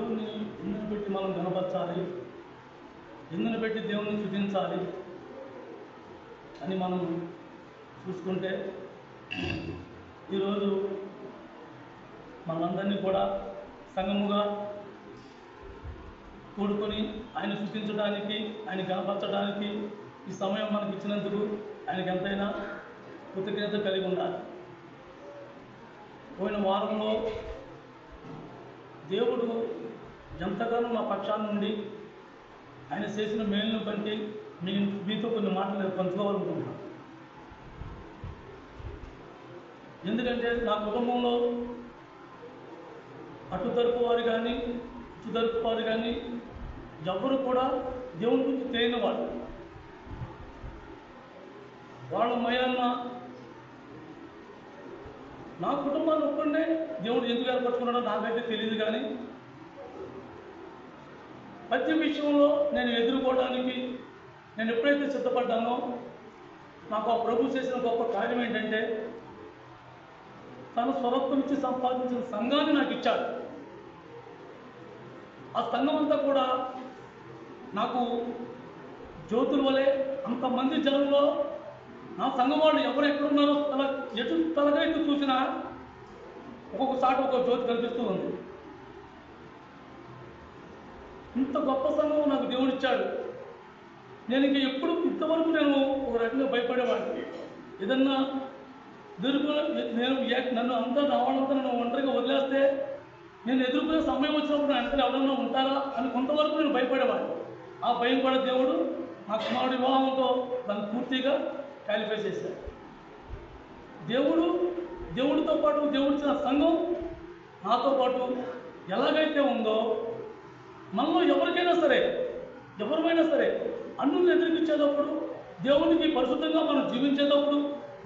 దేవుని ఎందును పెట్టి మనం కనపరచాలి, ఎందును పెట్టి దేవుని స్తుతించాలి అని మనం చూసుకుంటే ఈరోజు మనందరినీ కూడా సంఘముగా కూడుకొని ఆయన స్తుతించడానికి, ఆయన కనపరచడానికి ఈ సమయం మనకి ఇచ్చినందుకు ఆయనకి ఎంతైనా కృతజ్ఞత కలిగి ఉండాలి. పోయిన వారంలో దేవుడు ఎంతగానో నా పక్షాన నుండి ఆయన చేసిన మేలును బట్టి మీతో కొన్ని మాటలు పంచుకోవాలనుకుంటున్నాను. ఎందుకంటే నా కుటుంబంలో అటు తరపు వారు కానీ ఇటు తరపు వారు కానీ ఎవరు కూడా దేవుని గురించి తెలియని వాళ్ళు. వాళ్ళ మయాన్న నా కుటుంబాన్ని ఒక్కడే దేవుడు ఎందుకు ఏర్పరచుకున్నాడో నాకైతే తెలియదు. కానీ ప్రతి విషయంలో నేను ఎదుర్కోవడానికి నేను ఎప్పుడైతే సిద్ధపడ్డానో నాకు ఆ ప్రభు చేసిన గొప్ప కార్యం ఏంటంటే తన స్వరత్వం ఇచ్చి సంపాదించిన సంఘాన్ని నాకు ఇచ్చాడు. ఆ సంఘం అంతా కూడా నాకు జ్యోతుల వలె అంతమంది జనంలో నా సంఘం వాళ్ళు ఎవరు ఎక్కడున్నారో ఎటు తలగైతూ చూసినా ఒక్కొక్కసారి ఒక్కొక్క జ్యోతి కనిపిస్తూ ఉంది. ఇంత గొప్ప సంఘం నాకు దేవుడు ఇచ్చాడు. నేను ఇంక ఎప్పుడు ఇంతవరకు నేను ఒక రకంగా భయపడేవాడిని. ఏదన్నా నేను నన్ను అంతా నా వాళ్ళంతా నన్ను ఒంటరిగా వదిలేస్తే నేను ఎదుర్కొనే సమయం వచ్చినప్పుడు నా వెంటనే ఎవరన్నా ఉంటారా అని కొంతవరకు నేను భయపడేవాడిని. ఆ భయం కూడా దేవుడు నా కుమారుడి వివాహంతో దాన్ని పూర్తిగా క్వాలిఫై చేశాడు. దేవుడితో పాటు దేవుడిచ్చిన సంఘం నాతో పాటు ఎలాగైతే ఉందో మనలో ఎవరిమైనా సరే అన్నులను ఎదిరించేటప్పుడు, దేవునికి పరిశుద్ధంగా మనం జీవించేటప్పుడు,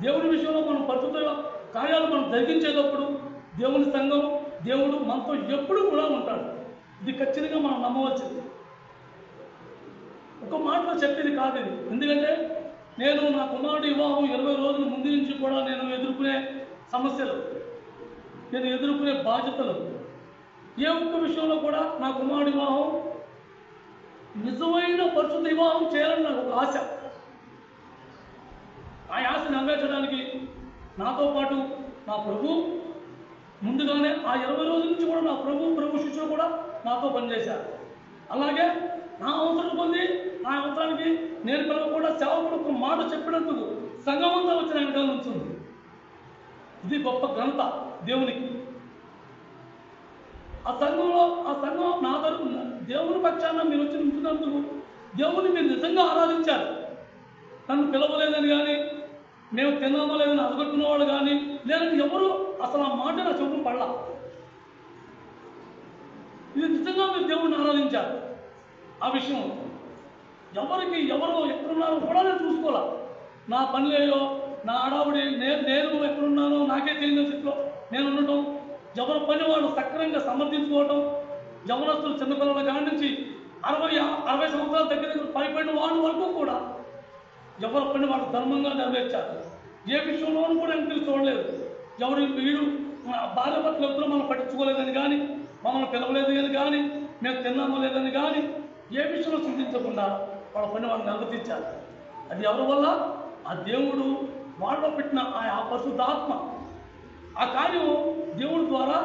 దేవుడి విషయంలో మనం పరిశుద్ధ కార్యాలు మనం జరిగించేటప్పుడు దేవుని సంఘం దేవుడు మనతో ఎప్పుడు కూడా ఉంటాడు. ఇది ఖచ్చితంగా మనం నమ్మవలసింది. ఒక మాటలో చెప్పేది కాదు ఇది. ఎందుకంటే నేను నా కుమారుడి వివాహం 20 రోజుల ముందు నుంచి కూడా నేను ఎదుర్కొనే సమస్యలు, నేను ఎదుర్కొనే బాధ్యతలు, ఏ ఒక్క విషయంలో కూడా నా కుమారుడి వివాహం నిజమైన పరిశుద్ధ వివాహం చేయాలని నాకు ఒక ఆశ. ఆ ఆశను నెరవేర్చడానికి నాతో పాటు నా ప్రభు ముందుగానే ఆ 20 రోజుల నుంచి కూడా నా ప్రభు శిష్యులు కూడా నాతో పనిచేశారు. అలాగే నా అవసరం పొంది నా అవసరానికి నేను పిలవకుండా సేవకుడు ఒక మాట చెప్పినందుకు సంఘం అంతా వచ్చిన వెనకాల నుంచింది. ఇది గొప్ప ఘనత దేవునికి. ఆ సంఘం నా తరపు దేవుని పక్షాన మీరు వచ్చి నించున్నందుకు దేవుని మీరు నిజంగా ఆరాధించారు. నన్ను పిలవలేదని కానీ మేము తిన్నామో లేదని అదగొట్టుకున్న వాళ్ళు కానీ లేదని ఎవరు అసలు ఆ మాట నా చెవులు పడలా. ఇది నిజంగా మీరు దేవుడిని ఆరాధించారు. ఆ విషయం ఎవరు ఎక్కడున్నారో కూడా నేను చూసుకోవాలా. నా పనిలేయో నా ఆడావిడి నేను ఎక్కడున్నానో నాకే తెలియని స్థితిలో నేను ఉండటం, ఎవరి పని వాళ్ళు సక్రమంగా సమర్థించుకోవటం, యవనస్తులు చిన్నపిల్లల కాడి నుంచి 60 సంవత్సరాల దగ్గర పైపడిన వాళ్ళ వరకు కూడా ఎవరి పని వాళ్ళు ధర్మంగా నెరవేర్చారు. ఏ విషయంలోనూ కూడా ఎంపిక చూడలేదు. వీడు భార్య భర్తలు ఎవరు మనం పట్టించుకోలేదని కానీ, మమ్మల్ని పిలవలేదు కానీ, మేము తిన్నామో లేదని కానీ ఏ విషయంలో చింతించకుండా వాళ్ళ పని వాళ్ళు నెరవేర్చారు. అది ఎవరి వల్ల? ఆ దేవుడు వాళ్ళలో పెట్టిన ఆ పరిశుద్ధాత్మ. ఆ కార్యం దేవుడి ద్వారా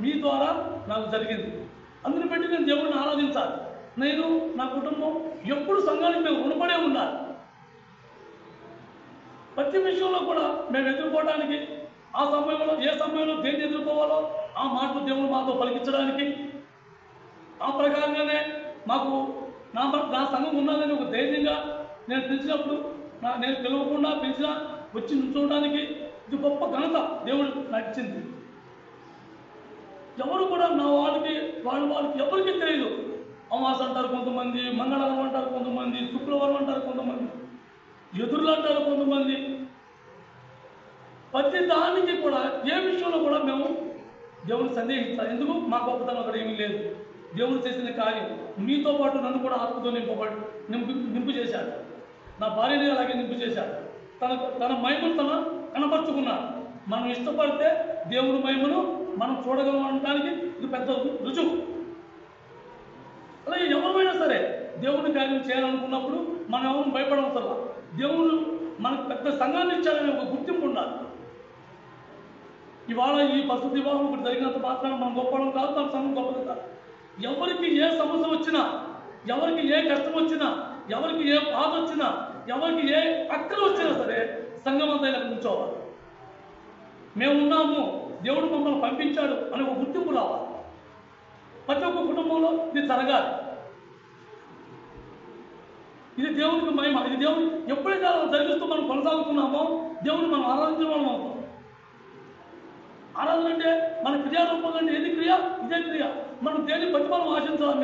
మీ ద్వారా నాకు జరిగింది. అందుని బట్టి నేను దేవుడిని ఆరాధించాలి. నేను నా కుటుంబం ఎప్పుడు సంఘానికి మేము రుణపడే ఉండాలి. ప్రతి విషయంలో కూడా మేము ఎదుర్కోవడానికి ఆ సమయంలో ఏ సమయంలో దేన్ని ఎదుర్కోవాలో ఆ మాటలు దేవుడు మాతో పలికించడానికి ఆ ప్రకారంగానే మాకు నా సంఘం ఉన్నదని ఒక ధైర్యంగా నేను పిలిచినప్పుడు నేను పిలవకుండా పిలిచినా వచ్చి నుంచోవడానికి ఇది గొప్ప ఘనత దేవుడు నాకు ఇచ్చింది. ఎవరు కూడా నా వాళ్ళకి ఎవరికి తెలియదు. అమావాస అంటారు కొంతమంది, మంగళవారం అంటారు కొంతమంది, శుక్రవారం అంటారు కొంతమంది, ఎదురులు అంటారు కొంతమంది. ప్రతి దానికి కూడా ఏ విషయంలో కూడా మేము దేవుని సందేహించాలి. ఎందుకు? మా గొప్పతనం అక్కడ ఏమీ లేదు. దేవుడు చేసిన కార్యం మీతో పాటు నన్ను కూడా ఆత్మతో నింపు చేశాడు. నా భార్యని అలాగే నింపు చేశాడు. తన మహిమను కనపరుచుకున్నాడు. మనం ఇష్టపడితే దేవుని మహిమను మనం చూడగలం అనడానికి ఇది పెద్ద రుజువు. ఎవరైనా సరే దేవుని కార్యం చేయాలనుకున్నప్పుడు మనం ఎవరు భయపడవసరం. దేవుడు మనకు పెద్ద సంఘాన్ని ఇచ్చారనే ఒక గుర్తింపు ఉండాలి. ఇవాళ ఈ పరిస్థితి వివాహం ఒకటి జరిగినంత మాత్రం మనం గొప్పడం కాదు, మన సంఘం గొప్పది కాదు. ఎవరికి ఏ సమస్య వచ్చినా, ఎవరికి ఏ కష్టం వచ్చినా, ఎవరికి ఏ బాధ వచ్చినా, ఎవరికి ఏ అక్కలు వచ్చినా సరే సంఘం అంతా ఇలా కూర్చోవాలి. మేమున్నాము, దేవుడు మమ్మల్ని పంపించాడు అనే ఒక గుర్తింపు రావాలి. ప్రతి ఒక్క కుటుంబంలో ఇది జరగాలి. ఇది దేవునికి మహిమ. ఇది దేవుడు ఎప్పుడైతే అలా జరిగిస్తూ మనం కొనసాగుతున్నామో దేవుని మనం ఆరాధించడం వల్ల అవుతాం. ఆరాధన అంటే మన క్రియారూపం అంటే ఏది క్రియ? ఇదే క్రియ. మనం దేని ప్రతిఫలం ఆశించాలా?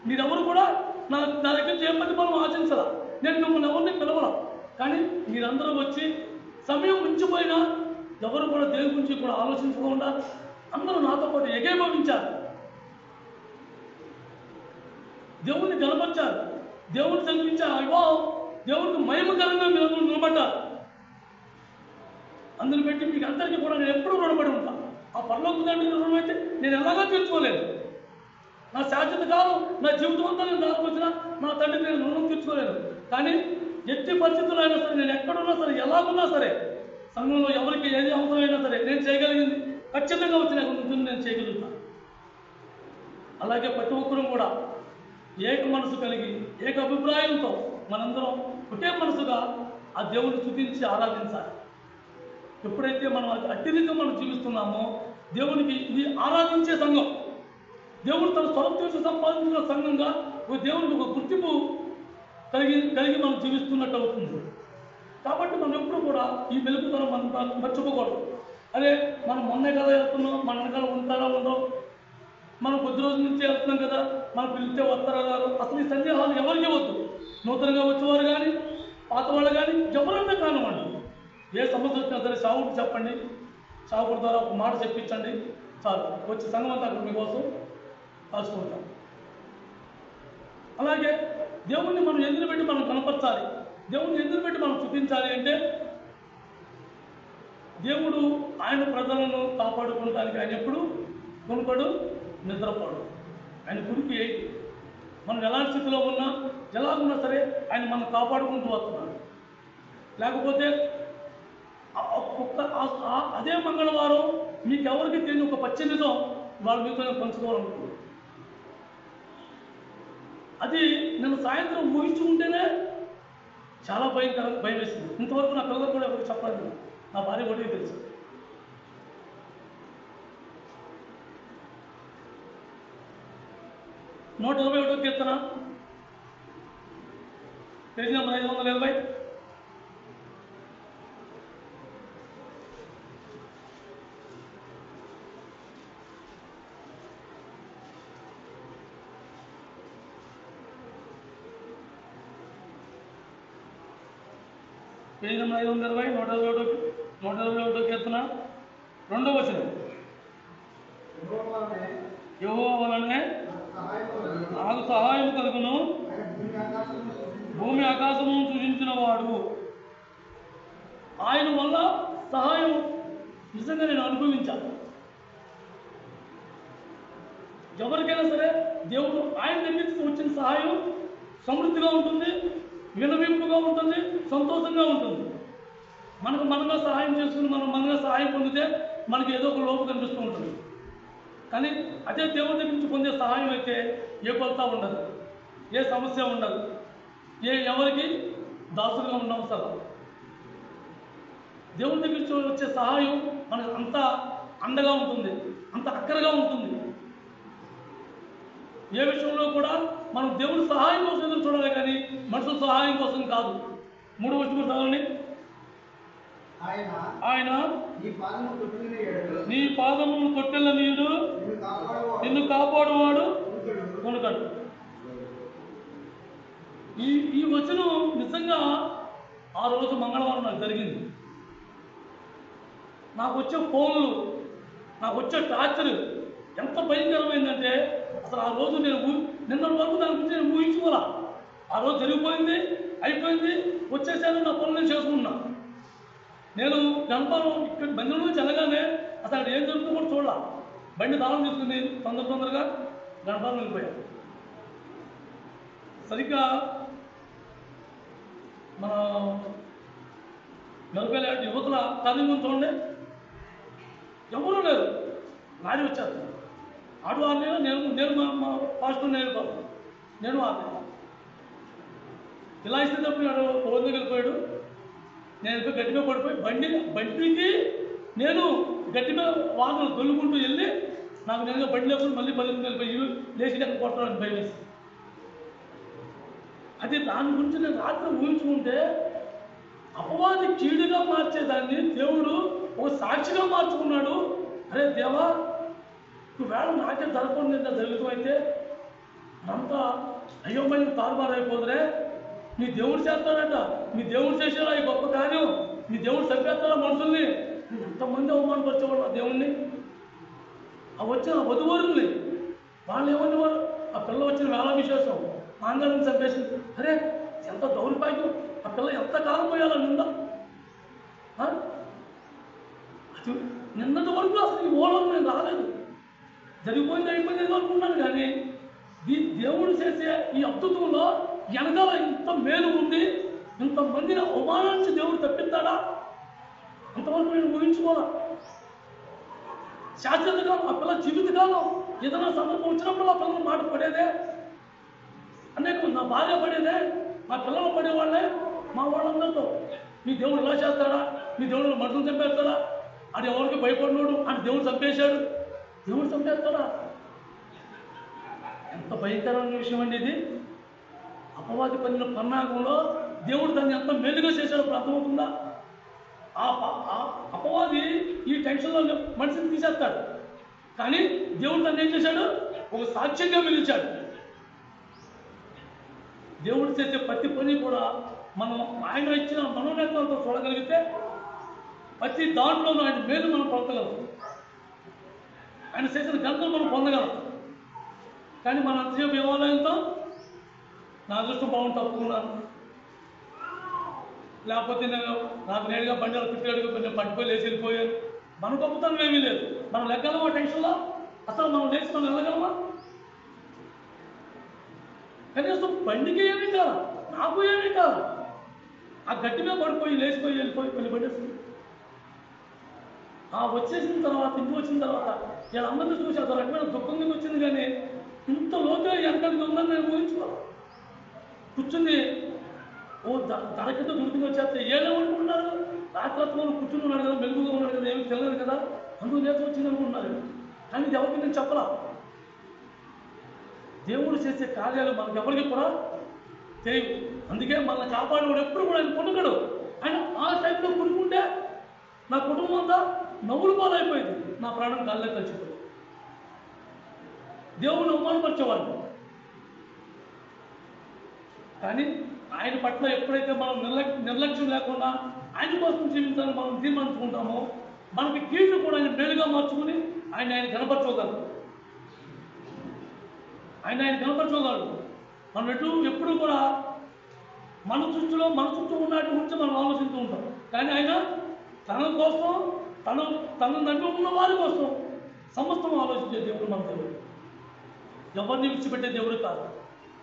మీరెవరు కూడా నా దగ్గర ఏ ప్రతిఫలం ఆశించాలా? నేను మిమ్మల్ని ఎవరిని పిలవలా. కానీ మీరందరూ వచ్చి సమయం మించిపోయినా ఎవరు కూడా దేని గురించి కూడా ఆలోచించకుండా అందరూ నాతో పాటు ఏకీభవించారు, దేవుణ్ణి కనపరిచారు, దేవుని సంపించారు. అయ్యో దేవునికి మహిమకరంగా మీరు అందరూ నిలబడ్డారు. అందుని బట్టి మీకు అందరికీ కూడా నేను ఎప్పుడూ రుణపడి ఉంటాను. ఆ పరలోక తండ్రి రుణం అయితే నేను ఎలాగో తీర్చుకోలేదు. నా శాశ్వత కాలం, నా జీవితం అంతా నేను దాచుకొచ్చినా నా తండ్రికి నేను రుణం తీర్చుకోలేదు. కానీ ఎట్టి పరిస్థితుల్లో అయినా సరే, నేను ఎక్కడున్నా సరే, ఎలాగున్నా సరే, సంఘంలో ఎవరికి ఏది అవసరమైనా సరే నేను చేయగలిగింది ఖచ్చితంగా వచ్చి నాకు ఉంటుంది, నేను చేయగలుగుతాను. అలాగే ప్రతి ఒక్కరూ కూడా ఏక మనసు కలిగి ఏక అభిప్రాయంతో మనందరం ఒకే మనసుగా ఆ దేవుని స్తుతించి ఆరాధించాలి. ఎప్పుడైతే మనం అత్యధికంగా మనం జీవిస్తున్నామో దేవునికి ఇది ఆరాధించే సంఘం, దేవుడు తన స్వరూపం సంపాదించిన సంఘంగా ఒక దేవునికి ఒక గుర్తింపు కలిగి మనం జీవిస్తున్నట్టు అవుతుంది. కాబట్టి మనం ఎప్పుడు కూడా ఈ వెలుగుతనం మనం మర్చిపోకూడదు. అదే మనం మొన్నే కదా వెళ్తున్నాం, మన వెనకాల ఉంటారా ఉండవు, మనం కొద్ది రోజుల నుంచి వెళ్తున్నాం కదా, మనం పిలిస్తే వస్తారా రాదు, అసలు ఈ సందేహాలు ఎవరికి వద్దు. నూతనంగా వచ్చేవారు కానీ పాత వాళ్ళు కానీ ఎవరైనా కానివ్వండి, ఏ సమస్య వచ్చినా సరే సావుకు చెప్పండి, సావుకుడి ద్వారా ఒక మాట చెప్పించండి, చాలు. వచ్చి సంఘం అంతా అక్కడ మీకోసం కాచుకుంటాం. అలాగే దేవుణ్ణి మనం ఎదురు పెట్టి మనం కనపరచాలి. దేవుణ్ణి ఎదురు పెట్టి మనం చూపించాలి అంటే దేవుడు ఆయన ప్రజలను కాపాడుకోవడానికి ఆయన ఎప్పుడు కొనుకోడు, నిద్రపోడు. ఆయన గురికి మనం ఎలాంటి స్థితిలో ఉన్నా ఎలాగున్నా సరే ఆయన మనం కాపాడుకుంటూ వస్తున్నాడు. లేకపోతే అదే మంగళవారం మీకెవరికి తెలియని ఒక పచ్చనితో వాళ్ళ మీతో పంచుకోవాలనుకుంటున్నాను. అది నేను సాయంత్రం ఊహించుకుంటేనే చాలా భయం వేసింది. ఇంతవరకు నా పిల్లలకు కూడా ఎవరికి చెప్పలేదు, నా భార్య ఒకటి తెలుసు. నూట 121వ కీర్తన పేజీ నెంబర్ 520, పేజీ నెంబర్ 520, 121వ కీర్తన 2వ వచనం. యెహోవా వలనే నాకు సహాయం కలుగును, భూమి ఆకాశమును సృజించిన వాడు. ఆయన వల్ల సహాయం నిజంగా నేను అనుభవించాను. ఎవరికైనా సరే దేవుడు ఆయన దగ్గర వచ్చిన సహాయం సమృద్ధిగా ఉంటుంది, వినవింపుగా ఉంటుంది, సంతోషంగా ఉంటుంది. మనగా సహాయం చేసుకుని మనగా సహాయం పొందితే మనకి ఏదో ఒక లోపు కనిపిస్తూ ఉంటుంది. కానీ అదే దేవుడి దగ్గర నుంచి పొందే సహాయం అయితే ఏ కొలత ఉండదు, ఏ సమస్య ఉండదు, ఎవరికి దాసులుగా ఉండవసరం. దేవుడి దగ్గర నుంచి వచ్చే సహాయం మనకు అంత అండగా ఉంటుంది, అంత అక్కరగా ఉంటుంది. ఏ విషయంలో కూడా మనం దేవుడి సహాయం కోసం ఎదురు చూడాలి కానీ మనుషుల సహాయం కోసం కాదు. 3వ వచనం చదవండి. ఆయన నీ పాదమును తొట్టెల నీడు నిన్ను కాపాడువాడు కొనుకడు. ఈ వచనం నిజంగా ఆ రోజు మంగళవారం నాకు జరిగింది. నాకు వచ్చే ఫోన్లు, నాకు వచ్చే టార్చర్ ఎంత భయంకరమైందంటే అసలు ఆ రోజు నిన్నటి వరకు దాని గురించి నేను ఊహించుకోవాలా. ఆ రోజు జరిగిపోయింది, అయిపోయింది, వచ్చేసాను, నా పనులు నేను చేసుకున్నా. నేను గణపాలం ఇక్కడ బండి నుంచి వెళ్ళగానే అసలు అక్కడ ఏం జరుగుతుందో కూడా చూడాల. బండి తాళం తీసుకుని తొందరగా గణపాలం వెళ్ళిపోయాను. సరిగ్గా మన మెలపల్లి యువతల టర్నింగ్ ఉంది చూడండి, ఎవరూ లేరు, లారీ వచ్చేస్తాను. ఆడు ఆరు నేను మా పాస్టర్ నేను ఆరు ఇలా ఇస్తున్నప్పుడు ఆడు రోజు వెళ్ళిపోయాడు. నేను గట్టి మీద పడిపోయి బండికి నేను గట్టి మీద వాహనం దొల్లుకుంటూ వెళ్ళి నాకు నేను బండి లేకుండా మళ్ళీ వెళ్ళిపోయి లేచి అక్కడ కొట్టడానికి భయం వేసి, అది దాని గురించి నేను రాత్రి ఊహించుకుంటే అపవాది కీడుగా మార్చేదాన్ని దేవుడు ఒక సాక్షిగా మార్చుకున్నాడు. అరే దేవా, వేళ నాకే జరగకుండా జరుగుతూ అంతా అయోమయం తారుమారైపోదురే, నీ దేవుడు చేస్తాడట, నీ దేవుడు చేసేలా ఈ గొప్ప కార్యం, నీ దేవుడు చంపేస్తాడా మనుషుల్ని, ఎంతమంది అవమానపరిచేవాడు ఆ దేవుణ్ణి. ఆ వచ్చిన వధువరుల్ని వాళ్ళు ఏమనేవారు, ఆ పిల్ల వచ్చిన వేళ విశేషం మాంగాలను చంపేసింది. అరే ఎంత దౌర్భాగ్యం, ఆ పిల్ల ఎంత కాలం పోయాలని ఉందా. అది నిన్నటి వరకు అసలు ఈ ఓలం నేను రాలేదు, జరిగిపోయింది అయిపోయింది అనుకున్నాను. కానీ దేవుడు చేసే ఈ అద్భుతంలో వెనకాల ఇంత మేలు ఉంది, ఇంతమందిని అవమానించి దేవుడు తప్పిస్తాడా, అంతవరకు నేను ఊహించుకోవాలా. శాశ్వతకాలం ఆ పిల్ల జీవితకాలం ఏదైనా సందర్భం వచ్చినప్పుడు ఆ పిల్లల మాట పడేదే, అనేక నా భార్య పడేదే, మా పిల్లలు పడేవాళ్ళే, మా వాళ్ళందరితో మీ దేవుడు ఇలా చేస్తాడా, మీ దేవుడు మనుషులు చంపేస్తాడా, అది ఎవరికి భయపడినోడు అని దేవుడు చంపేశాడు, దేవుడు చంపేస్తాడా. ఎంత భయంకరమైన విషయం అండి ఇది. అపవాది పడిన పన్నాగంలో దేవుడు దాన్ని ఎంత మేలుగా చేశాడో అర్థమవుతుందా. ఆ అపవాది ఈ టెన్షన్లో మనిషిని తీసేస్తాడు, కానీ దేవుడు దాన్ని ఏం చేశాడు, ఒక సాక్ష్యంగా పిలిచాడు. దేవుడు చేసే ప్రతి పని కూడా మనం ఆయన ఇచ్చిన మనోనేత్రంతో చూడగలిగితే ప్రతి దాంట్లోనూ ఆయన మేలు మనం పొందగలం, ఆయన చేసిన గంటలు మనం పొందగలం. కానీ మన అంతసేపు ఏమాలయంతో నా అదృష్టం బాగుంది తప్పుకున్నాను, లేకపోతే నాకు నేరుగా బండిలో తిట్టాడుగా కొంచెం పట్టుకొని లేచి వెళ్ళిపోయాను. మన గొప్పతనం ఏమీ లేదు. మనం లెక్కలమా టెన్షన్లో, అసలు మనం లేచి మనం వెళ్ళగలమా? కనీసం బండికి ఏమీ కాదు, నాకు ఏమీ కాదు, ఆ గట్టి మీద పడిపోయి లేచిపోయి వెళ్ళిపోయి కొన్ని పడేస్తుంది. ఆ వచ్చేసిన తర్వాత ఇంటికి వచ్చిన తర్వాత వీళ్ళందరినీ చూసి అసలు రకమైన దుఃఖం కింద వచ్చింది. కానీ ఇంత లోతుగా వెనకలికి ఉందని నేను ఊహించుకోవాలి. కూర్చుంది తరగతితో దుర్తిని వచ్చేస్తే ఏమనుకుంటున్నారు, రాత్రి మనం కూర్చుని ఉన్నాడు కదా, మెలుగుగా ఉన్నాడు కదా, ఏమి తెలియదు కదా, అందుకు నేర్చు వచ్చింది అనుకుంటున్నారు. కానీ ఇది ఎవరికి నేను చెప్పలా. దేవుడు చేసే కార్యాలు మనకు ఎవరికి కూడా తెలియదు. అందుకే మనల్ని కాపాడేవాడు ఎప్పుడు కూడా ఆయన కొనుగడు. ఆయన ఆ టైంలో కొనుక్కుంటే నా కుటుంబం అంతా నవ్వులు పాలైపోయింది, నా ప్రాణం గాల్లో కలిసిపోయింది. దేవుడిని అవమానపరిచేవాడు. కానీ ఆయన పట్ల ఎప్పుడైతే మనం నిర్లక్ష్యం లేకుండా ఆయన కోసం జీవించాలని మనం తీర్మానించుకుంటామో మనకి కీళ్ళు కూడా ఆయన మేలుగా మార్చుకుని ఆయన కనపరచుకోగలరు. ఆయన కనపరచుకోగలరు. మనం ఎప్పుడు కూడా మన చుట్టూ ఉన్నట్టు గురించి మనం ఆలోచిస్తూ ఉంటాం. కానీ ఆయన తన కోసం తను నమ్మి ఉన్న వారి కోసం సమస్తం ఆలోచించే దేవుడు మన దేవుడు. ఎవరిని విడిచిపెట్టే దేవుడు కాదు.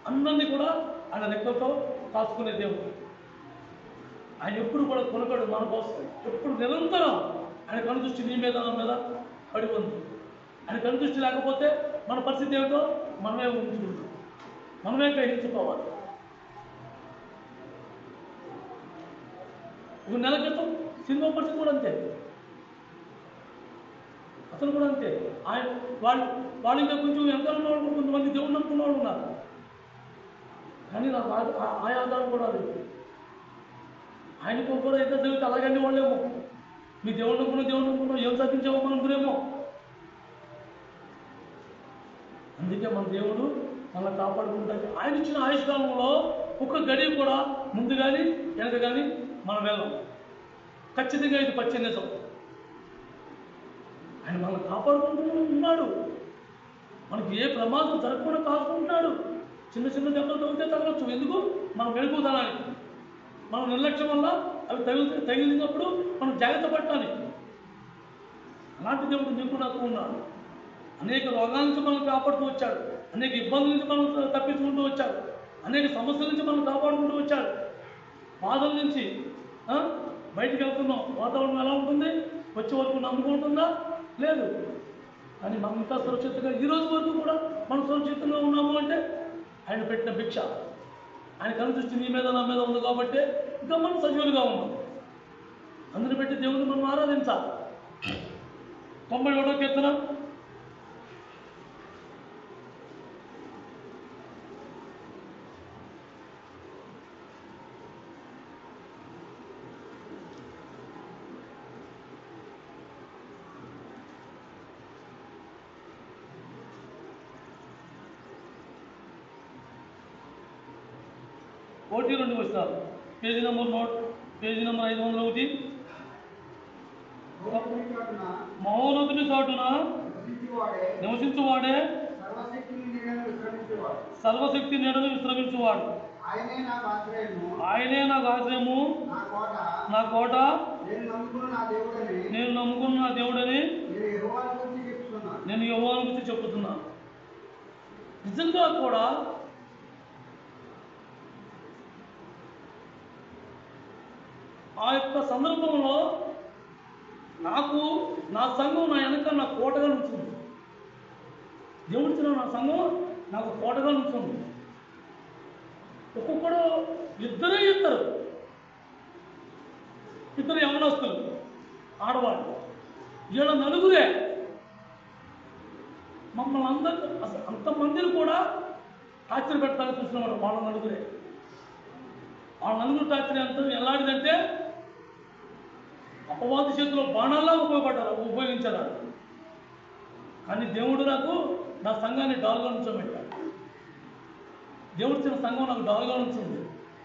అందరినీ కూడా ఆయన రెక్కలతో కాచుకునే దేవుడు. ఆయన ఎప్పుడు కూడా కొనగడు మన కోసం. ఎప్పుడు నిరంతరం ఆయన కనుదృష్టి నీ మీద నా మీద పడి ఉంది. ఆయన కనుదృష్టి లేకపోతే మన పరిస్థితి ఏమిటో మనమే ఊహించుకుంటాం, మనమే గ్రహించుకోవాలి. ఒక నెల క్రితం సినిమా పరిస్థితి కూడా అంతే, అతను కూడా అంతే. ఆయన వాళ్ళు ఇంకా కొంచెం వెనకాల ఉన్నవాళ్ళు, కొంతమంది దేవుడు నమ్ముకున్న వాళ్ళు ఉన్నారు. కానీ నాకు ఆ ఆధారం కూడా లేదు. ఆయనకు కూడా ఎంత దేవుడికి అలాగండి వాళ్ళేమో, మీ దేవుడు నమ్ముకున్నాం ఏం సాధించామో మనం గురేమో. అందుకే మన దేవుడు మనల్ని కాపాడుకుంటాడు. ఆయన ఇచ్చిన ఆయుష్కాలంలో ఒక్క గడి కూడా ముందు కానీ వెనక కానీ మనం వెళ్ళాం. ఖచ్చితంగా ఇది పచ్చి నిజం. ఆయన మనల్ని కాపాడుకుంటూ ఉన్నాడు. మనకి ఏ ప్రమాదం జరగకుండా కాచుకుంటున్నాడు. చిన్న చిన్న దెబ్బలు తగిలితే తగలచ్చు. ఎందుకు? మనం వెలుగుదనానికి. మనం నిర్లక్ష్యం వల్ల అవి తగిలినప్పుడు మనం జాగ్రత్త పడటానికి. అలాంటి దేవుడు నీకు నాకు ఉన్నాడు. అనేక రోగాల నుంచి మనం కాపాడుతూ వచ్చాడు, అనేక ఇబ్బందుల నుంచి మనం తప్పించుకుంటూ వచ్చాడు. అనేక సమస్యల నుంచి మనం కాపాడుకుంటూ వచ్చాడు. బాధల నుంచి బయటికి వెళ్తున్నాం, వాతావరణం ఎలా ఉంటుంది, వచ్చే వరకు నమ్మకం ఉంటుందా? లేదు. కానీ మనం ఇంకా సురక్షితంగా ఈ రోజు వరకు కూడా మనం సురక్షితంగా ఉన్నాము అంటే ఆయన పెట్టిన భిక్ష, ఆయన కనుదృష్టి నీ మీద నా మీద ఉంది కాబట్టి ఇంకా మనం సజీవులుగా ఉన్నాం. అందుని పెట్టి దేవుని మనం ఆరాధించాలి. 91వ కీర్తన 1-2 వస్తారు. Page number 501. మహోన్నతుని చాటున నివసించువాడే సర్వశక్తి నీడను విశ్రమించువాడు. ఆయనే నాకు ఆశ్రయము, నా కోట, నేను నమ్ముకున్న నా దేవుడని నేను యెహోవా గురించి చెప్పుతున్నా. నిజంగా కూడా ఆ యొక్క సందర్భంలో నాకు నా సంఘం నా వెనక నా కోటగా నుంచింది. దేవుడిచ్చిన నా సంఘం నాకు కోటగా నుంచింది. ఒక్కొక్కడు ఇద్దరు యవనస్తులు, ఆడవాళ్ళు, వీళ్ళ నలుగురే మమ్మల్ని అందరూ అంతమందిని కూడా టార్చర్ పెట్టడానికి చూసినవాడు. వాళ్ళ నలుగురు టార్చర్ ఎంత ఎలాంటిదంటే అపవాది చేతిలో బాణాల్లా ఉపయోగించారు. కానీ దేవుడు నాకు నా సంఘాన్ని డాల్గా నుంచోబెట్టాడు. దేవుడు ఇచ్చిన సంఘం నాకు డాల్గా ఉంచింది.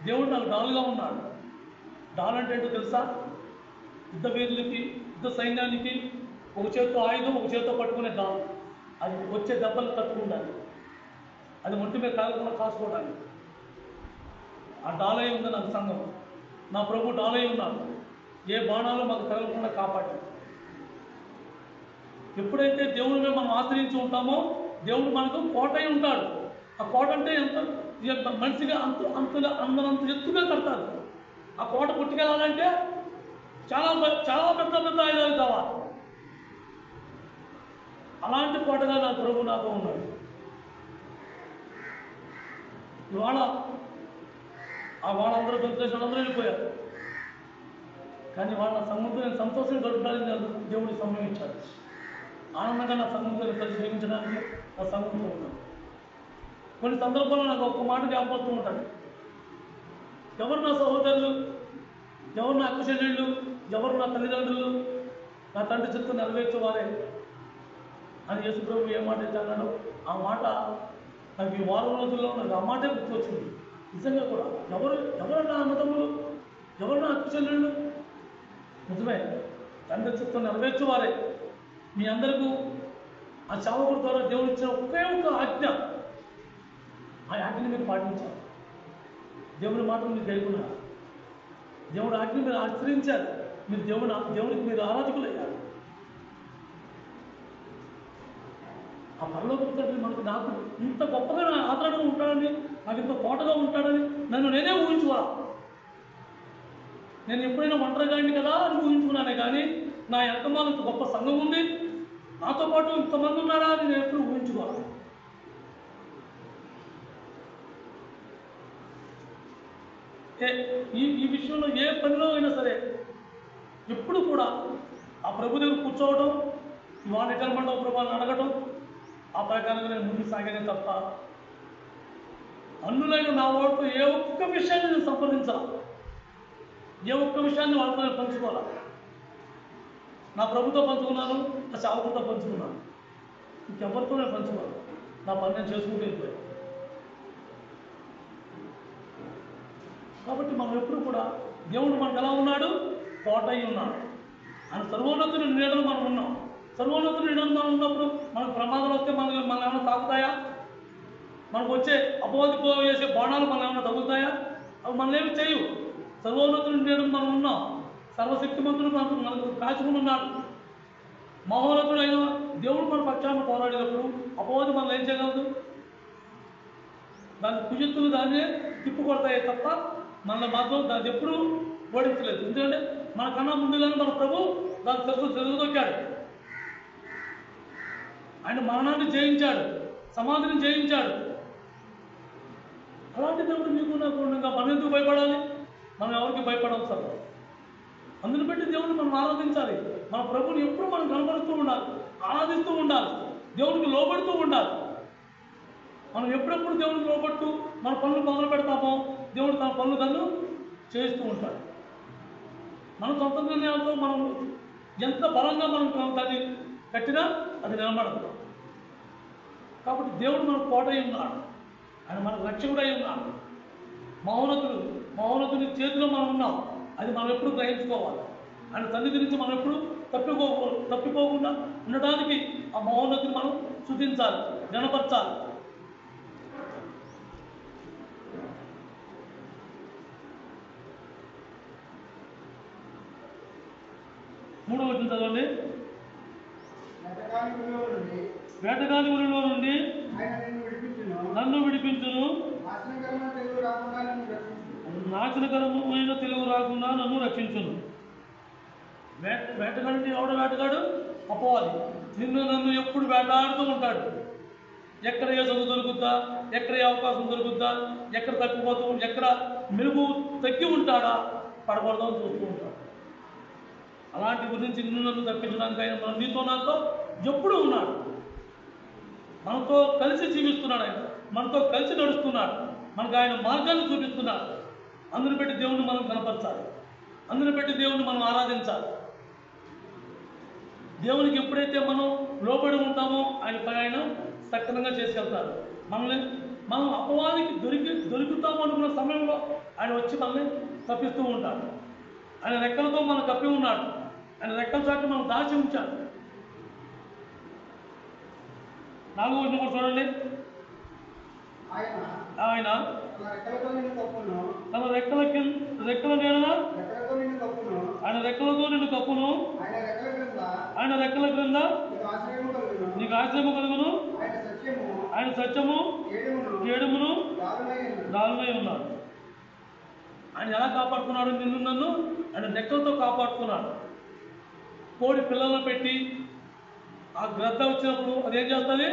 దేవుడు నాకు డాల్గా ఉన్నాడు. డాల్ అంటే ఏంటో తెలుసా? యుద్ధ వీరులకి, యుద్ధ సైన్యానికి ఒక చేతితో ఆయుధం, ఒక చేతితో పట్టుకునే డాల్. అది వచ్చే దెబ్బలు తట్టుకుండాలి, అది ఒంటి మీద కాకుండా కాసుకోవడానికి. ఆ డాలై ఉంది నాకు సంఘం. నా ప్రభు డాలై ఉన్నాడు. ఏ బాణాలు మాకు తగలకుండా కాపాడాడు. ఎప్పుడైతే దేవుడి మీద మనం ఆశ్రయించి ఉంటామో దేవుడు మనకు కోట అయి ఉంటాడు. ఆ కోట అంటే ఎంత మనిషిగా అందరంత ఎత్తుగా కడతారు. ఆ కోట కొట్టుకెళ్ళాలంటే చాలా చాలా పెద్ద పెద్ద ఆయుధాలు కావాలి. అలాంటి కోటగా నా ప్రభు నాకు ఉన్నాడు. ఇవాళ వాళ్ళందరూ సంతోషం, అందరూ వెళ్ళిపోయారు. కానీ వాళ్ళ సంబంధం నేను సంతోషం గడపడానికి దేవుడి సమయం ఇచ్చాడు. ఆనందంగా నా సంబంధం కలిసి జీవించడానికి నా సంబంధం ఉన్నాను. కొన్ని సందర్భాల్లో నాకు ఒక్క మాట జ్ఞాపకం ఉంటాడు. ఎవరు నా సహోదరులు, ఎవరు నా అక్క చెల్లెళ్ళు, ఎవరు నా తల్లిదండ్రులు, నా తండ్రి చిత్తం నెరవేర్చేవారే అని యేసు ప్రభు ఏ మాట అయితే అన్నాడో ఆ మాట నాకు ఈ వారం రోజుల్లో నాకు ఆ మాటే గుర్తొచ్చింది. నిజంగా కూడా ఎవరు నా అన్నదమ్ములు, ఎవరు నా అక్క చెల్లెళ్ళు, నిజమే తండ్రి చిత్తం నెరవేర్చేవారే. మీ అందరికీ ఆ సేవకుడి ద్వారా దేవుడు ఇచ్చిన ఒకే ఒక ఆజ్ఞ, ఆ ఆజ్ఞని మీరు పాటించారు. దేవుడి మాటలు మీరు గైకున్నారు. దేవుడి ఆజ్ఞ మీరు ఆచరించారు. మీరు దేవుడికి మీరు ఆరాధకులయ్యారు. ఆ పరలోకపు తండ్రి నాకు ఇంత గొప్పగా నా ఆదరణగా ఉంటాడని, నాకు ఇంత కోటగా ఉంటాడని నేనే ఊహించుకోవాలి. నేను ఎప్పుడైనా ఒంటరిగాడిని కదా అని ఊహించుకున్నానే కానీ నా వెనకమాల ఇంత గొప్ప సంఘం ఉంది, నాతో పాటు ఇంతమంది ఉన్నారా అని నేను ఎప్పుడు ఊహించుకోవాలి. ఈ విషయంలో ఏ పనిలో అయినా సరే ఎప్పుడు కూడా ఆ ప్రభు దగ్గర కూర్చోవడం, వాళ్ళ ఎక్కడ మండవ ప్రభావాన్ని అడగడం, ఆ ప్రకారంగా నేను ముందుకు సాగానే తప్ప అన్నులైన నా ఓటు ఏ ఒక్క విషయాన్ని నేను సంప్రదించాలి, ఏ ఒక్క విషయాన్ని వాళ్ళతో నేను పంచుకోవాలి. నా ప్రభుతో పంచుకున్నాను, నా సేవకులతో పంచుకున్నాను, ఇంకెవరితో నేను పంచుకోవాలి. నా పని నేను చేసుకుంటూ వెళ్ళిపోయాను. కాబట్టి మనం ఎప్పుడు కూడా దేవుడు మనకు ఎలా ఉన్నాడు? కోట అయి ఉన్నాడు. ఆయన సర్వోన్నతుని నీడలు మనం ఉన్నాం. సర్వోన్నతుని నీడలు మనం ఉన్నప్పుడు మనకు ప్రమాదాలు వస్తే మనం ఏమైనా తాకుతాయా? మనకు వచ్చే అపవాది వేసే బాణాలు మనం ఏమైనా తగులుతాయా? అవి మనమేమి చేయవు. సర్వోన్నతుని నీడలు మనం ఉన్నాం. సర్వశక్తిమంతుడు మనకు కాచుకుని ఉన్నాడు. మహోన్నతుడు అయిన దేవుడు మన పక్షాన పోరాడేటప్పుడు అపవాది మనం ఏం చేయగలదు? దాని కుజెత్తులు దాన్ని తిప్పుకొడతాయి తప్ప మన మాత్రం దాన్ని ఎప్పుడూ ఓడించలేదు. ఎందుకంటే మనకన్నా ముందుగానే మన ప్రభు దాని తెలుగుదొక్కాడు. ఆయన మరణాన్ని జయించాడు, సమాధిని జయించాడు. అలాంటి దేవుడు మీకు నాకు ఉండగా మనం ఎందుకు భయపడాలి? మనం ఎవరికి భయపడవసరం. అందుని బట్టి దేవుడిని మనం ఆరాధించాలి. మన ప్రభుని ఎప్పుడు మనం కనబడుతూ ఉండాలి, ఆరాధిస్తూ ఉండాలి, దేవునికి లోబడుతూ ఉండాలి. మనం ఎప్పుడెప్పుడు దేవునికి లోబడుతూ మన పనులు మొదలు పెడతామో దేవుడు తన పనులు తను చేస్తూ ఉంటాడు. మన సొంత నిర్ణయాలతో మనం ఎంత బలంగా మనం దాన్ని కట్టినా అది నిలబడదు. కాబట్టి దేవుడు మనకు కోట అయి ఉన్నాడు, ఆయన మనకు రక్షకుడు అయి ఉన్నాడు. మహోన్నతుని చేతిలో మనం ఉన్నాం, అది మనం ఎప్పుడు గ్రహించుకోవాలి. ఆయన సన్నిధి నుంచి మనం ఎప్పుడు తప్పిపోకుండా ఉండడానికి ఆ మహోన్నతిని మనం స్తుతించాలి, గణపరచాలి. మూడో వచనం చదవండి. వేటగాని ఊరిలో నుండి నన్ను విడిపించును, నాశనకరమైన తెలుగు రాకుండా నన్ను రక్షించును. వేటగాడి ఎవడ వేటగాడు? అపవాది. నన్ను ఎప్పుడు వేటాడుతూ ఉంటాడు. ఎక్కడ ఏ చదువు దొరుకుద్దా, ఎక్కడ ఏ అవకాశం దొరుకుద్దా, ఎక్కడ తప్పిపోతూ, ఎక్కడ మెరుగు తగ్గి ఉంటాడా పడకూడదని చూస్తూ ఉంటాడు. అలాంటి గురించి నన్ను తప్పించడానికి ఆయన మన నీతో నాతో ఎప్పుడూ ఉన్నాడు. మనతో కలిసి జీవిస్తున్నాడు, ఆయన మనతో కలిసి నడుస్తున్నాడు, మనకు ఆయన మార్గాన్ని చూపిస్తున్నాడు. అందుని పెట్టి దేవుణ్ణి మనం కనపరచాలి, అందుని పెట్టి దేవుణ్ణి మనం ఆరాధించాలి. దేవునికి ఎప్పుడైతే మనం లోబడి ఉంటామో ఆయన సక్రమంగా చేసుకెళ్తారు. మనం అపవాదికి దొరుకుతాము అనుకున్న సమయంలో ఆయన వచ్చి మనల్ని తప్పిస్తూ ఉంటాడు. ఆయన రెక్కలతో మనం కప్పి ఉన్నాడు, ఆయన రెక్కల చాటు మనం దాచి ఉంచాడు. 4వ వచనం కూడా చూడండి. ఆయన తన రెక్కల నీడన ఆయన రెక్కలతో నిన్ను కప్పును, ఆయన రెక్కల క్రింద నీకు ఆశ్రయము కలుగును, ఆయన సత్యము కేడుమును దారుమై ఉన్నాడు. ఆయన ఎలా కాపాడుతున్నాడు నిన్ను నన్ను? ఆయన రెక్కలతో కాపాడుతున్నాడు. కోడి పిల్లలను పెట్టి ఆ గ్రద్ద వచ్చినప్పుడు అదేం చేస్తుంది?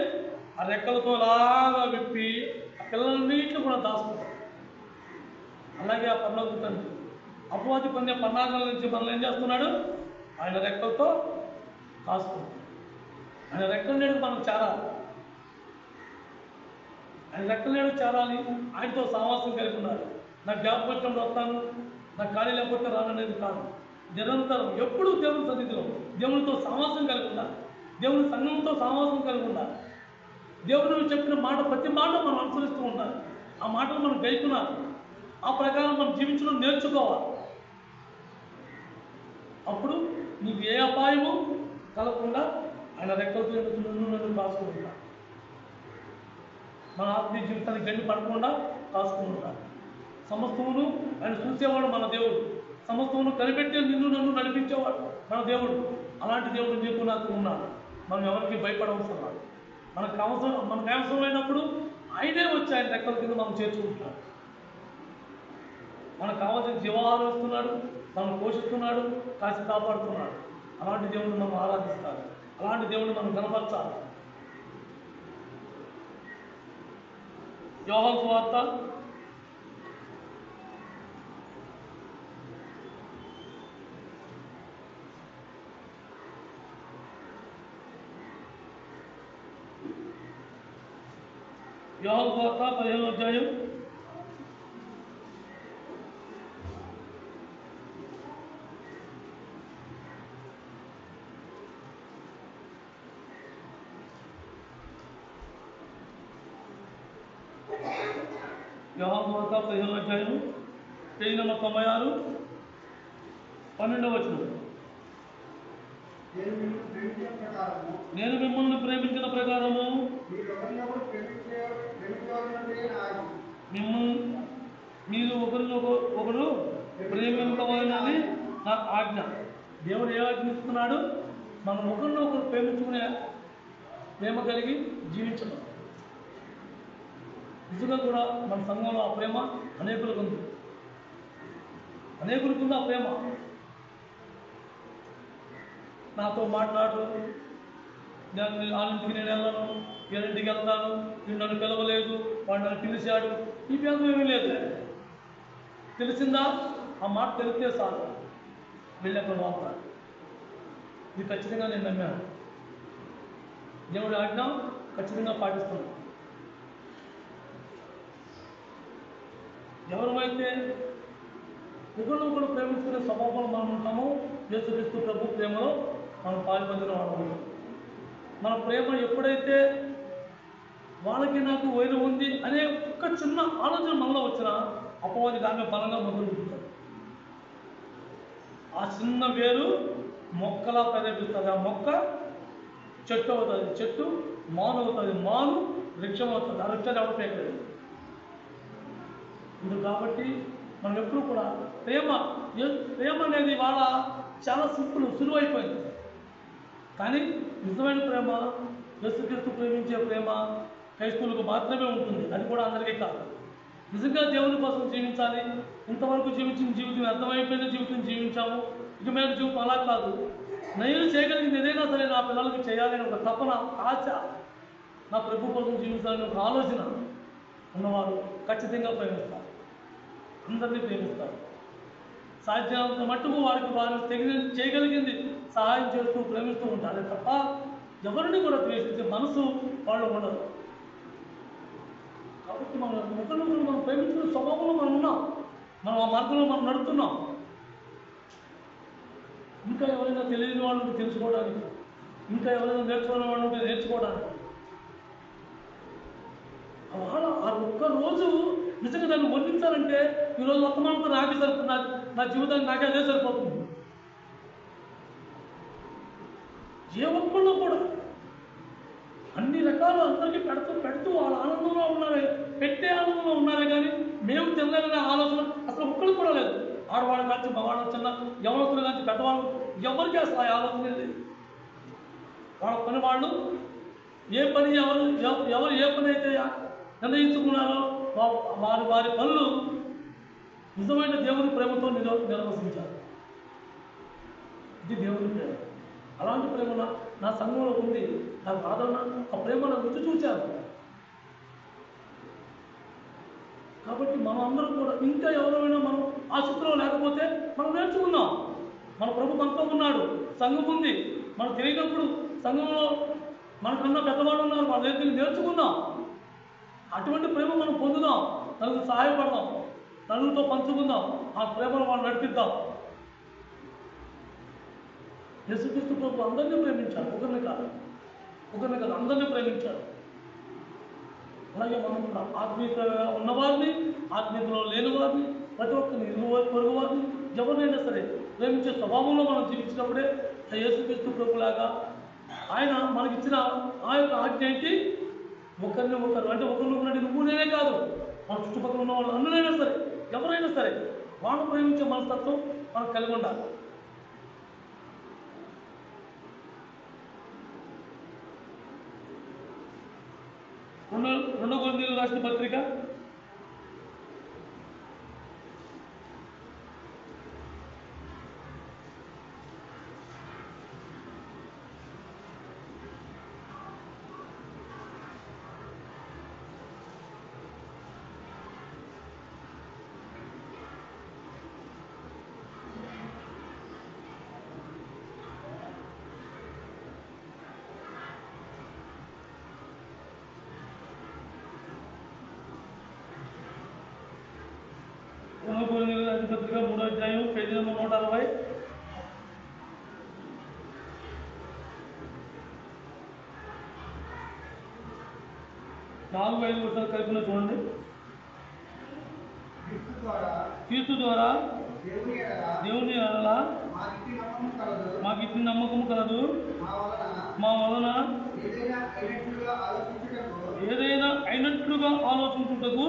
ఆ రెక్కలతో లాగా విప్పి ఆ పిల్లలన్నింటినీ కూడా దాచుకుంటాడు. అలాగే ఆ పర్లోక తండ్రి అపవాది పొందే పన్నాగాల నుంచి మనల్ని ఏం చేస్తున్నాడు? ఆయన రెక్కలతో కాసుకుంటాడు. ఆయన రెక్కల నీడకు మనం చేరాలి, ఆయన రెక్కల నీడకు చేరాలి. ఆయనతో సావాసం కలిగి ఉండాలి. నాకు జ్ఞాపకం వచ్చినప్పుడు వస్తాను, నాకు ఖాళీ లేకపోతే రాననేది కాదు. నిరంతరం ఎప్పుడూ దేవుని సన్నిధిలో దేవునితో సావాసం కలిగి ఉండాలి, దేవుని సంఘంతో సావాసం కలిగి ఉండాలి. దేవుడు చెప్పిన మాట ప్రతి మాట మనం అనుసరిస్తూ ఉండాలి. ఆ మాటను మనం గైకునాలి, ఆ ప్రకారం మనం జీవించడం నేర్చుకోవాలి. అప్పుడు నీకు ఏ అపాయము కలగకుండా ఆయన రెక్కలతో నన్ను కాసుకుంటాడు. మన ఆత్మీయ జీవితానికి గండి పడకుండా కాసుకుంటాడు. సమస్తమును ఆయన చూసేవాడు మన దేవుడు, సమస్తమును కనిపెట్టి నన్ను నడిపించేవాడు మన దేవుడు. అలాంటి దేవుడు నీకు నాకు ఉన్నాడు. మనం ఎవరికి భయపడవలసిన వాడు. మనకు అవసరమైనప్పుడు ఆయనే వచ్చి ఆయన రెక్కల కింద మనం చేర్చుకుంటున్నాడు. మనకు కావాల్సిన జీవాహారం ఇస్తున్నాడు, మనం పోషిస్తున్నాడు, కాసి కాపాడుతున్నాడు. అలాంటి దేవుడిని మనం ఆరాధిస్తాడు, అలాంటి దేవుడిని మనం కనపరచాలి. యోహాను సువార్త 15వ అధ్యాయం 15వ అధ్యాయం పేజీ నెంబర్ 96 12వ వచనం. నేను మిమ్మల్ని ప్రేమించిన ప్రకారము మీరు ఒకరు ప్రేమించవాలని నా ఆజ్ఞ. దేవుడు ఏ ఆజ్ఞ ఇస్తున్నాడు? మనం ఒకరినొకరు ప్రేమించుకునే ప్రేమ కలిగి జీవించడం. నిజంగా కూడా మన సంఘంలో ఆ ప్రేమ అనేకులకు ఉంది, అనేకులకు ఉంది ఆ ప్రేమ. నాతో మాట్లాడు, నేను ఆరింటికి నేను వెళ్ళను, 7ంటికి వెళ్తాను, వీడు నన్ను పిలవలేదు, వాడు నన్ను పిలిచాడు, ఈ భేదం ఏమీ లేదు. తెలిసిందా? ఆ మాట తెలిస్తే చాలు వెళ్ళి అక్కడ వాడతాడు. ఇది ఖచ్చితంగా నేను నమ్మాను. దేవుడి ఆజ్ఞ ఖచ్చితంగా పాటిస్తున్నాను. ఎవరైతే ఒకరిని కూడా ప్రేమించుకునే స్వభావంలో మనం ఉంటామో, యేసుక్రీస్తు ప్రభు ప్రేమలో మనం పాల్పొందిన వాళ్ళం. మన ప్రేమ ఎప్పుడైతే వాళ్ళకి నాకు వైరం ఉంది అనే ఒక్క చిన్న ఆలోచన మనలో వచ్చినా అపవాది దాన్ని బలంగా మొదలుపెడతాడు. ఆ చిన్న వేరు మొక్కలా ప్రేరేపిస్తుంది. ఆ మొక్క చెట్టు అవుతుంది, చెట్టు మాను అవుతుంది, మాను వృక్షం అవుతుంది. ఆ వృక్షాన్ని ఎవరు పేకలేదు. ఇది కాబట్టి మనం ఎప్పుడు కూడా ప్రేమ అనేది వాళ్ళ చాలా సింపుల్, సులువైపోయింది. కానీ నిజమైన ప్రేమ, యేసుక్రీస్తు ప్రేమించే ప్రేమ క్రైస్తవులకు మాత్రమే ఉంటుంది. అది కూడా అందరికీ కాదు. నిజంగా దేవుని కోసం జీవించాలి, ఇంతవరకు జీవించిన జీవితం అర్థమైపోయిన జీవితం జీవించాము, ఇక మీద జీవితం అలా కాదు. నేను చేయగలిగింది ఏదైనా సరే నా పిల్లలకు చేయాలని ఒక తపన, ఆశ, నా ప్రభు కోసం జీవించాలని ఒక ఆలోచన ఉన్నవారు ఖచ్చితంగా ప్రేమిస్తారు, అందరినీ ప్రేమిస్తారు. సాధ్యమైనంత మట్టుకు వారు చేయగలిగింది సహాయం చేస్తూ ప్రేమిస్తూ ఉంటారు తప్ప ఎవరిని కూడా ద్వేషించే మనసు వాళ్ళు ఉండదు. కాబట్టి మనం ఒకరినొకరు మనం ప్రేమించుకునే స్వభావంలో మనం ఉన్నాం, మనం ఆ మార్గంలో మనం నడుస్తున్నాం. ఇంకా ఎవరైనా తెలియని వాళ్ళు తెలుసుకోవడానికి, ఇంకా ఎవరైనా నేర్చుకునే వాళ్ళు ఉంటే నేర్చుకోవడానికి, వాళ్ళ ఆ ఒక్కరోజు నిజంగా దాన్ని వర్ణించాలంటే ఈరోజు వర్తమానంతో నాకే సరిపోతుంది, నా జీవితానికి నాకే అదే సరిపోతుంది. ఏ ఒక్కళ్ళు కూడా అన్ని రకాలు అందరికీ పెడుతూ వాళ్ళ ఆనందంలో ఉన్నారే, పెట్టే ఆనందంలో ఉన్నారే, కానీ మేము తినలేదనే ఆలోచన అసలు ఒక్కళ్ళు కూడా లేదు. ఆడవాళ్ళు కాల్చి మగవాళ్ళు చిన్న యవనస్తులు కాల్చి పెద్దవాళ్ళు ఎవరికి అసలు ఆ ఆలోచన లేదు. వాళ్ళ పని వాళ్ళు ఏ పని ఎవరు ఏ పని అయితే నిర్ణయించుకున్నారో వారి పనులు నిజమైన దేవుని ప్రేమతో నిర్వహించారు. ఇది దేవుని ప్రేమ. అలాంటి ప్రేమ నా సంఘంలో ఉంది, నాకు ఆదరణ, ఆ ప్రేమ నాకు రుచి చూశాను. కాబట్టి మనం అందరం కూడా ఇంకా ఎవరైనా మనం ఆ స్థితిలో లేకపోతే మనం నేర్చుకున్నాం. మన ప్రభు మనతో ఉన్నాడు, సంఘం ఉంది. మనం తెలియనప్పుడు సంఘంలో మనకన్నా పెద్దవాళ్ళు ఉన్నారు, వాళ్ళ దగ్గర నేర్చుకున్నాం. అటువంటి ప్రేమ మనం పొందుదాం, నలుగురు సహాయపడదాం, నలుగురితో పంచుకుందాం, ఆ ప్రేమను మనం నడిపిద్దాం. యేసుక్రీస్తు ప్రభు అందరినీ ప్రేమించాడు, ఒకరిని కాదు అందరినీ ప్రేమించాడు. అలాగే మనం కూడా ఆత్మీయతగా ఉన్నవారిని, ఆత్మీయతలో లేని వారిని, ప్రతి ఒక్కరిని, పొరుగు వారిని, ఎవరినైనా సరే ప్రేమించే స్వభావంలో మనం జీవించినప్పుడే యేసుక్రీస్తు ప్రభులాగా ఆయన మనకిచ్చిన ఆ యొక్క ఆజ్ఞ ఏంటి? ఒకరిని ఒకరు అంటే ఒకరిని నువ్వు నేనే కాదు, మన చుట్టుపక్కల ఉన్న వాళ్ళు అందరైనా సరే, ఎవరైనా సరే వాళ్ళు ప్రేమించే మనస్తత్వం మనకు కలిగి ఉండాలి. రెండో కొరింథీయులకు రాసిన పత్రిక 3వ అధ్యాయం పేజీ నెంబర్ 160. నాలుగు 5 వర్షాలు కలిపిన చూడండి. క్రీస్తు ద్వారా దేవుని ఎడల మాకు ఇట్టి నమ్మకం కలదు, మా వలన ఏదైనా అయినట్లుగా ఆలోచించుటకు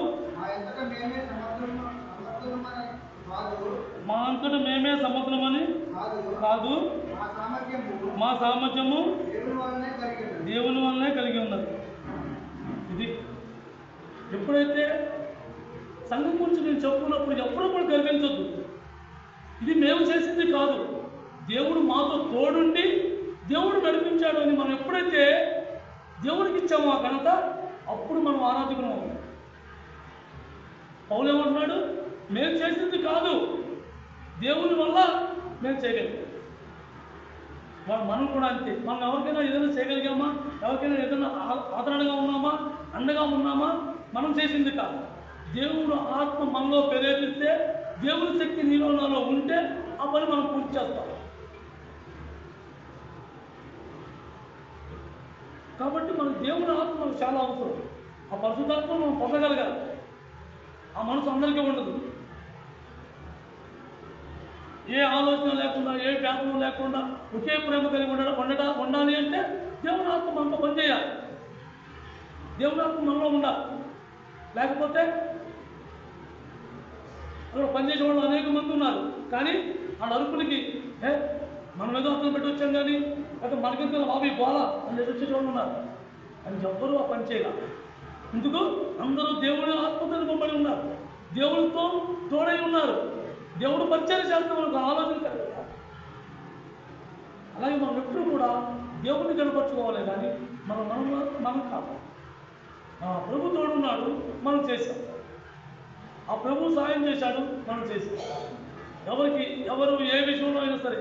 మా అంతటా మేమే సమర్థమని కాదు, మా సామర్థ్యము దేవుని వల్లనే కలిగి ఉన్నది. ఇది ఎప్పుడైతే సంఘం గురించి నేను చెప్పుకున్నప్పుడు ఎప్పుడూ కూడా గర్వించొద్దు. ఇది మేము చేసింది కాదు, దేవుడు మాతో తోడుండి దేవుడు నడిపించాడు అని మనం ఎప్పుడైతే దేవుడికి ఇచ్చామో ఆ ఘనత, అప్పుడు మనం ఆరాధకులం అవుతాం. పౌలు ఏమంటున్నాడు? మేము చేసింది కాదు, దేవుని వల్ల మేము చేయగలిగాం. మనం కూడా అంతే. మనం ఎవరికైనా ఏదైనా చేయగలిగామా, ఎవరికైనా ఏదైనా ఆదరణగా ఉన్నామా, అండగా ఉన్నామా, మనం చేసింది కాదు. దేవుడు ఆత్మ మనలో ప్రేరేపిస్తే, దేవుని శక్తి నీలో నాలో ఉంటే ఆ పని మనం పూర్తి చేస్తాం. కాబట్టి మన దేవుని ఆత్మ మనకు చాలా అవసరం. ఆ పరిశుద్ధాత్మ మనం పొందగలగాలి. ఆ మనసు అందరికీ ఉండదు. ఏ ఆలోచన లేకుండా, ఏ వ్యాపనం లేకుండా ఒకే ప్రేమ కలిగి ఉండాలి అంటే దేవుని ఆత్మ మనతో పనిచేయాలి. దేవుని ఆత్మ మనలో ఉండాలి. లేకపోతే అక్కడ పనిచేసే వాళ్ళు అనేక మంది ఉన్నారు, కానీ ఆ అరుపులకి మనం ఏదో అర్థం పెట్టి వచ్చాం, కానీ అయితే మనకెంత బాబు గోళ అని వచ్చే వాళ్ళు ఉన్నారు. అని ఎవ్వరూ ఆ పని చేయాలి. ఎందుకు? అందరూ దేవుని ఆత్మతో నింపబడి ఉన్నారు, దేవుడితో తోడై ఉన్నారు. దేవుడు పరిచయం చేస్తే మనకు ఆలోచన కలిగారు. అలాగే మనం ఎప్పుడు కూడా దేవుడిని కనపరచుకోవాలి, కానీ మనం కాదు. ప్రభు తోడున్నాడు, మనం చేశాం. ఆ ప్రభు సాయం చేశాడు, మనం చేశాం. ఎవరు ఏ విషయంలో అయినా సరే,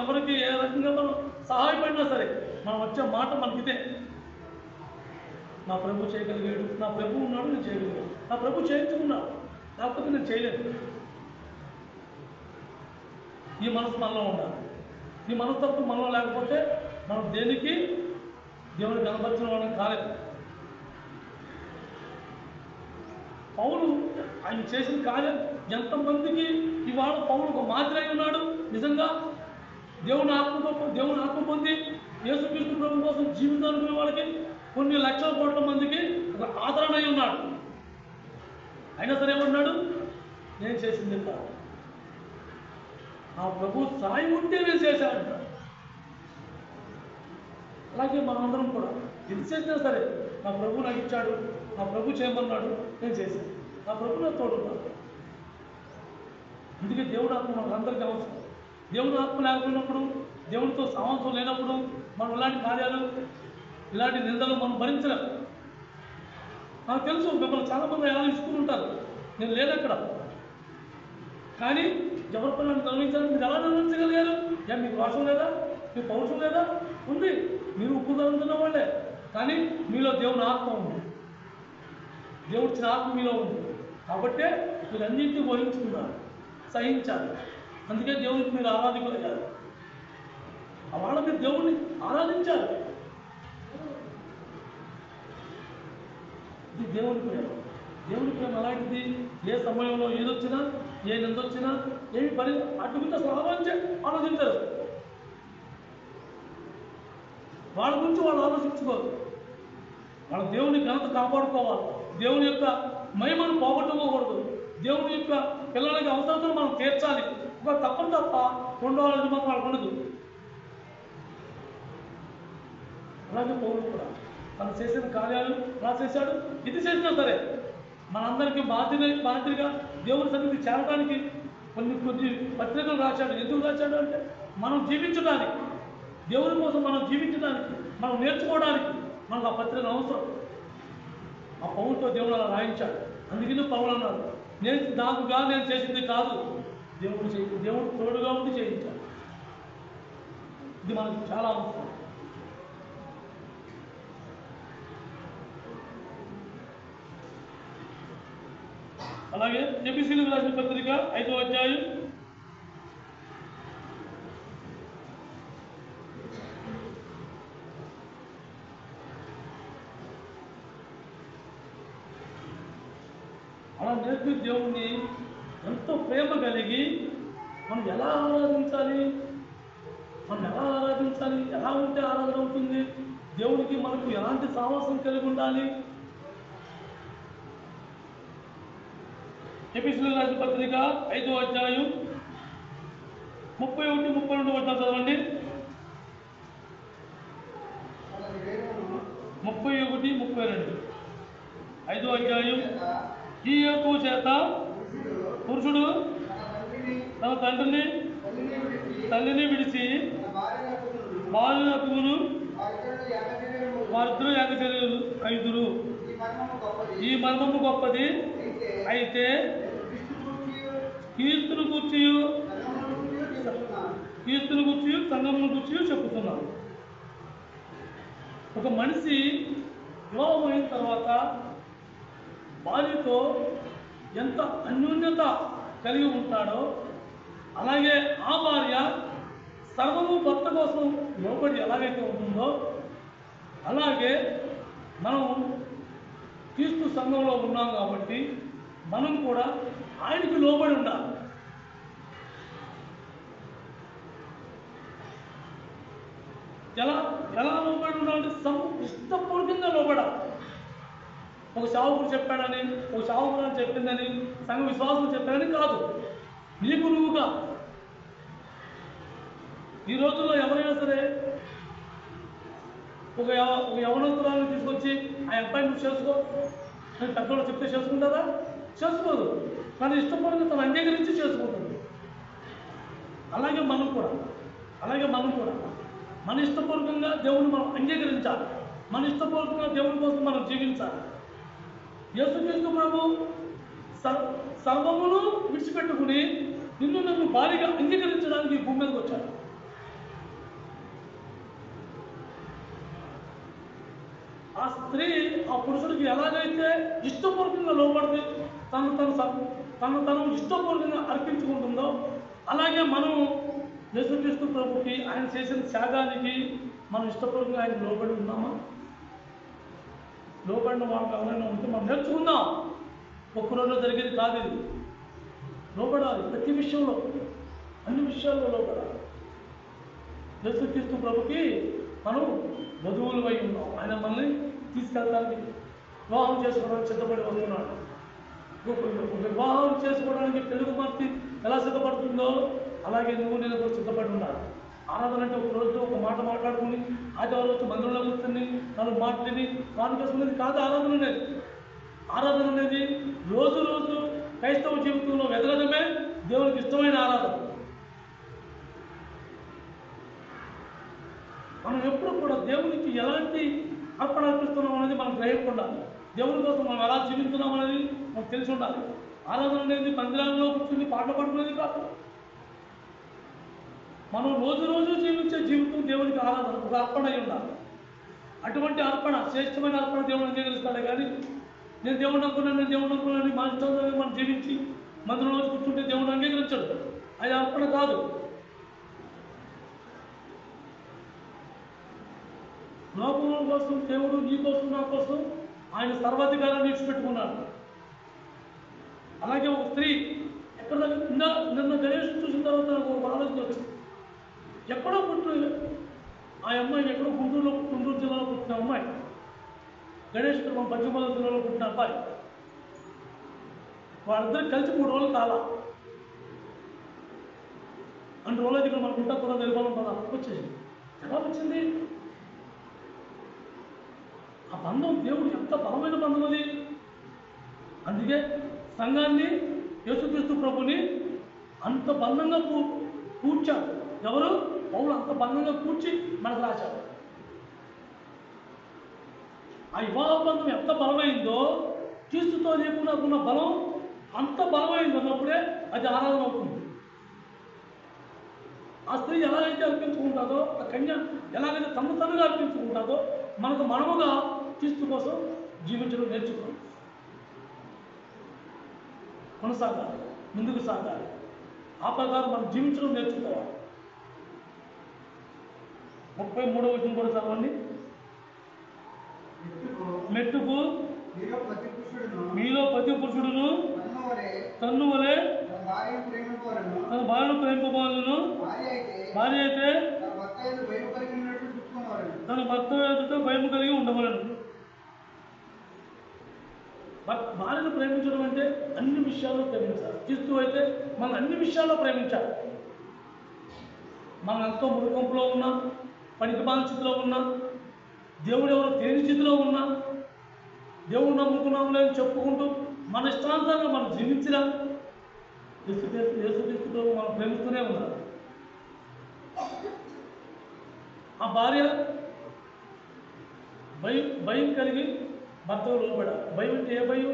ఎవరికి ఏ రకంగా మనం సహాయపడినా సరే, మనం వచ్చే మాట మనకిదే: నా ప్రభు చేయగలిగాడు, నా ప్రభు ఉన్నాడు, నేను చేయగలిగాను, నా ప్రభు చేయించుకున్నాడు, లేకపోతే నేను చేయలేదు. ఈ మనసు మనలో ఉండాలి. ఈ మనస్తత్వం మనలో లేకపోతే మనం దేనికి దేవుని కనపరిచిన వాళ్ళని కాలేదు. పౌలు ఆయన చేసిన కార్యం ఎంతమందికి ఇవాళ పౌలు ఒక మాదిరి ఉన్నాడు. నిజంగా దేవుని ఆత్మ పొంది యేసుక్రీస్తు ప్రభు కోసం జీవితానుకునే వాళ్ళకి కొన్ని లక్షల కోట్ల మందికి ఒక ఆదరణ అయి ఉన్నాడు. అయినా సరే ఏమన్నాడు? నేను చేసింది కాదు, ఆ ప్రభు సాయం ఉంటే నేను చేశాను. అలాగే మనందరం కూడా ఎంత చేసినా సరే, నా ప్రభు నాకు ఇచ్చాడు, నా ప్రభు చేయమన్నాడు, నేను చేశాను, నా ప్రభు నాకు తోడున్నాడు. అందుకే దేవుడు ఆత్మ మనకు అందరికీ అవసరం. దేవుడు ఆత్మ లేకపోయినప్పుడు, దేవుడితో సమాసం లేనప్పుడు మనం ఇలాంటి కార్యాలు, ఇలాంటి నిందలు మనం భరించలేము. నాకు తెలుసు, మిమ్మల్ని చాలామంది ఎలా ఇసుకుని ఉంటారు, నేను లేను అక్కడ. కానీ ఎవరి పనులను నిర్వహించాలి, మీరు ఎలా నిర్వహించగలిగారు? మీకు రోషం లేదా? మీకు పౌరుషం లేదా? ఉంది. మీరు ఉప్పు తరుగుతున్న వాళ్ళే, కానీ మీలో దేవుని ఆత్మ ఉంది, దేవుడిచ్చిన ఆత్మ మీలో ఉంది. కాబట్టే మీరు అన్నింటినీ వహించుకున్నారు, సహించాలి. అందుకే దేవుడికి మీరు ఆరాధించగలిగారు. వాళ్ళ మీరు దేవుడిని ఆరాధించాలి. ఇది దేవుని ప్రేమ. దేవుని ప్రేమ అలాంటిది. ఏ సమయంలో ఏదొచ్చినా, ఏ నిందొచ్చినా, ఏమి పని అడ్డుకుంటే ఆలోచించారు. వాళ్ళ గురించి వాళ్ళు ఆలోచించుకోరు. వాళ్ళ దేవుని ఘనత కాపాడుకోవాలి, దేవుని యొక్క మహిమను పోగొట్టుకోకూడదు, దేవుని యొక్క పిల్లలకి అవసరాలను మనం తీర్చాలి. ఒక తప్ప ఉండవాలని మాత్రం వాళ్ళకు ఉండదు. అలాగే పౌరులు కూడా తను చేసిన కార్యాలు ఎలా చేశాడు, ఇది చేసినా సరే మనందరికీ బాధ్యతగా దేవుని సన్నిధి చేరడానికి కొన్ని పత్రికలు రాశాడు. ఎందుకు రాశాడు అంటే మనం జీవించడానికి, దేవుని కోసం మనం జీవించడానికి, మనం నేర్చుకోవడానికి మనకు ఆ పత్రిక అవసరం. ఆ పౌరుతో దేవుడు అలా రాయించాడు. అందుకని పౌరు అన్నాడు, నేను చేసింది కాదు, దేవుడు తోడుగా ఉండి చేయించాడు. ఇది మనకు చాలా అవసరం. అలాగే ఎఫెసీయులకు రాసిన పత్రిక 5వ అధ్యాయం 6వ నేర్పి దేవుణ్ణి ఎంతో ప్రేమ కలిగి మనం ఎలా ఆరాధించాలి, ఎలా ఉంటే ఆరాధన అవుతుంది, దేవుడికి మనకు ఎలాంటి సావాసం కలిగి ఉండాలి. ఎఫెసీయులకు రాసిన పత్రిక 5వ అధ్యాయం 31-32 వచనాలు చదవండి. 31-32. 5వ అధ్యాయం. ఈ హేతువు చేత పురుషుడు తన తండ్రిని తల్లిని విడిచి భార్యను అతుకును, వారిద్దరూ ఏకశరీరులు అయిదురు. ఈ మర్మము గొప్పది. అయితే కీర్తును కూర్చి సంగమును కూర్చి చెప్పుతున్నాను. ఒక మనిషి వివాహం అయిన తర్వాత భార్యతో ఎంత అన్యోన్యత కలిగి ఉంటాడో, అలాగే ఆ భార్య సర్వము భర్త కోసం లోబడి ఎలాగైతే ఉంటుందో, అలాగే మనం క్రీస్తు సంఘంలో ఉన్నాం కాబట్టి మనం కూడా ఆయనకి లోబడి ఉండాలి. ఎలా లోబడి ఉండాలంటే ఇష్టపూర్వకంగా లోబడాలి. ఒక సేవకుడు చెప్పాడని, ఒక సేవకుడు చెప్పిందని, సంఘ విశ్వాసం చెప్పాడని కాదు, నీకు నువ్వుగా. ఈ రోజుల్లో ఎవరైనా సరే ఒక యవనస్తురాలను తీసుకొచ్చి ఆ అబ్బాయి నువ్వు చేసుకో అని పెద్దవాళ్ళు చెప్తే చేసుకుంటారా? చేసుకోదు. తన ఇష్టపూర్వకంగా తను అంగీకరించి చేసుకుంటుంది. అలాగే మనం కూడా మన ఇష్టపూర్వకంగా దేవుని మనం అంగీకరించాలి. మన ఇష్టపూర్వకంగా దేవుని కోసం మనం జీవించాలి. యేసుక్రీస్తు ప్రభు సర్వమును విడిచిపెట్టుకుని నన్ను భారీగా అంగీకరించడానికి భూమి మీదకి వచ్చాడు. ఆ స్త్రీ ఆ పురుషుడికి ఎలాగైతే ఇష్టపూర్వకంగా లోపడితే తను ఇష్టపూర్వకంగా అర్పించుకుంటుందో, అలాగే మనం యేసుక్రీస్తు ప్రభుకి ఆయన చేసిన త్యాగానికి మనం ఇష్టపూర్వకంగా ఆయన లోబడి ఉన్నామా? లోబడిన వాళ్ళకి ఎవరైనా ఉంటే మనం నేర్చుకుందాం. ఒక్కరోజు జరిగేది కాదు ఇది. లోబడాలి. ప్రతి విషయంలో, అన్ని విషయాల్లో లోబడాలి. యేసుక్రీస్తు ప్రభుకి మనం వధువులు అయి ఉన్నాం. ఆయన మనల్ని తీసుకెళ్ళడానికి, వివాహం చేసుకోవడానికి సిద్ధపడి వస్తున్నాడు. వివాహం చేసుకోవడానికి పెళ్లి కుమార్తె ఎలా సిద్ధపడుతుందో అలాగే నువ్వు నేను కూడా సిద్ధపడి ఉండాలి. ఆరాధన అంటే ఒక రోజు ఒక మాట మాట్లాడుకుని ఆదివారం రోజు మందిరంలో కూర్చొని నన్ను మాట్లాడి వాని చేసుకునేది కాదు ఆరాధన అనేది. ఆరాధన అనేది రోజు క్రైస్తవ జీవితంలో వెదగడమే దేవునికి ఇష్టమైన ఆరాధన. మనం ఎప్పుడు కూడా దేవునికి ఎలాంటి అర్పణ అర్పిస్తున్నాం అనేది మనం గ్రహించకుండా, దేవుని కోసం మనం ఎలా జీవిస్తున్నాం అనేది మనకు తెలిసి ఉండాలి. ఆరాధన అనేది మందిరాల్లో కూర్చుని పాటలు పాడుకునేది కాదు. మనం రోజు జీవించే జీవితం దేవునికి ఆరాధన, ఒక అర్పణ అయి ఉండాలి. అటువంటి అర్పణ, శ్రేష్టమైన అర్పణ దేవుని అంగీకరిస్తాడే కానీ నేను దేవుని అనుకున్నాను మా ఇష్టంతో మనం జీవించి మందిరంలో కూర్చుంటే దేవుని అంగీకరించడు. అది అర్పణ కాదు. లోకం కోసం దేవుడు నీ కోసం నా కోసం ఆయన సర్వాధికారాన్ని విడిచిపెట్టుకున్నాడు. అలాగే ఒక స్త్రీ ఎక్కడ నిన్న గణేష్ చూసిన తర్వాత నాకు ఒక ఆలోచన వచ్చింది. ఎక్కడో పుట్టిన ఆ అమ్మాయి ఎక్కడో గుంటూరు జిల్లాలో పుట్టిన అమ్మాయి, గణేష్ మన పశ్చిమ గోదావరి జిల్లాలో పుట్టిన అబ్బాయి. వాళ్ళిద్దరు కలిసి 3 రోజులు కాలా. 2 రోజులు ఇక్కడ మనకు ఉంటా కూడా వెళ్ళిపోవడం కదా వచ్చేసి ఎలా వచ్చింది? ఆ బంధం దేవుడు ఎంత బలమైన బంధం అది. అందుకే సంఘాన్ని యేసుక్రీస్తు ప్రభుని అంత బంధంగా కూర్చాడు. ఎవరు? పౌలు అంత బంధంగా కూర్చి మనకు రాశాడు. ఆ వివాహ బంధం ఎంత బలమైందో, క్రీస్తుతో లేకుండా ఉన్న బలం అంత బలమైంది అన్నప్పుడే అది ఆరాధన అవుతుంది. ఆ స్త్రీ ఎలాగైతే అర్పించుకుంటుందో, ఆ కన్య ఎలాగైతే తనగా అర్పించుకుంటుందో, మనముగా క్రీస్తు కోసం జీవించడం నేర్చుకోవాలి. కొనసాగాలి, ముందుకు సాగాలి. ఆ ప్రకారం మనం జీవించడం నేర్చుకోవాలి. 33వ వచనం కూడా చదవండి. మెట్టుకు మీలో ప్రతి పురుషుడును తన్ను వలె తన భార్యను ప్రేమింపవాలను, భార్య అయితే తన భర్త ఎదుట భయం కలిగి ఉండవలను. భార్యను ప్రేమించడం అంటే అన్ని విషయాల్లో ప్రేమించాలి. క్రీస్తు అయితే మనం అన్ని విషయాల్లో ప్రేమించాలి. మనం ఎంతో మురుకంపులో ఉన్నా, పనికి బాల స్థితిలో ఉన్నా, దేవుడు ఎవరో తెలియని స్థితిలో ఉన్నా, దేవుడు నమ్ముకున్నాం లేని చెప్పుకుంటూ మన ఇష్టానుసారంగా మనం జీవించినా యేసుక్రీస్తుతో మనం ప్రేమిస్తూనే ఉన్నారు. ఆ భార్య భయం కలిగి భర్తకు లోబడాలి. భయం అంటే ఏ భయం?